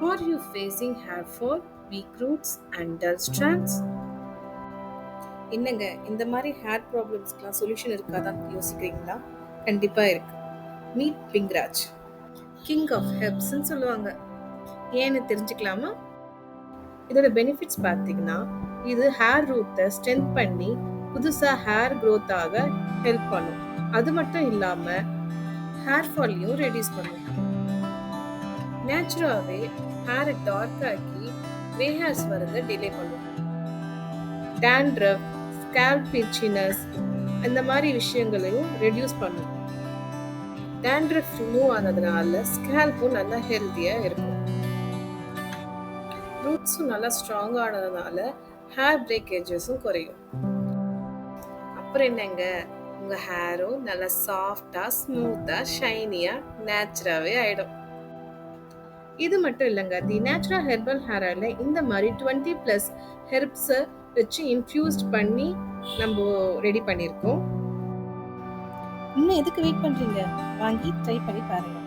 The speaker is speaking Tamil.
Are you facing hair fall, weak roots, and dull strands? என்னங்க இந்த மாதிரி ஹேர் ப்ராப்ளம்ஸ்க்குலாம் சொல்யூஷன் இருக்காதான்னு யோசிக்கிறீங்களா? கண்டிப்பா இருக்கு. மீட் பிங்க்ராஜ், கிங் ஆஃப் ஹெர்ப்ஸ்ன்னு சொல்லுவாங்க. ஏன்னு தெரிஞ்சுக்கலாமா? இதோட பெனிஃபிட்ஸ் பார்த்தீங்கன்னா, இது ஹேர் ரூட்டை ஸ்ட்ரென்த் பண்ணி புதுசா ஹேர் growth ஆக ஹெல்ப் பண்ணும். அது மட்டும் இல்லாம ஹேர் ஃபாலையும் ரெடியூஸ் பண்ணும். நேச்சுராவே ஹேரை டார்க் ஆக்கி கிரே ஹேர்ஸ் வரதை டிலே பண்ணும். டேண்ட்ரஃப், ஸ்கேல்ப் இச்சினஸ் அந்த மாதிரி விஷயங்களையும் ரெடியூஸ் பண்ணும். டேண்ட்ரஃப் ரிமூவ் ஆனதுனால ஸ்கேல்ப்பும் நல்லா ஹெல்த்தியா இருக்கும். ரூட்ஸும் நல்லா ஸ்ட்ராங் ஆனதுனால ஹேர் பிரேக்கேஜஸும் குறையும். அப்புறம் என்னங்க, உங்க ஹேரும் நல்லா சாஃப்டா, ஸ்மூத்தா, ஷைனியா, நேச்சுராவே ஆயிடும். இது மட்டும் இல்லைங்க, தி நேச்சுரல் ஹெர்பல் ஹேர் ஆயில இந்த மாதிரி 20+ ஹெர்ப்ஸை வச்சு இன்ஃபியூஸ்ட் பண்ணி நம்ம ரெடி பண்ணியிருக்கோம். இன்னும் எதுக்கு வெயிட் பண்றீங்க? வாங்கி ட்ரை பண்ணி பாருங்க.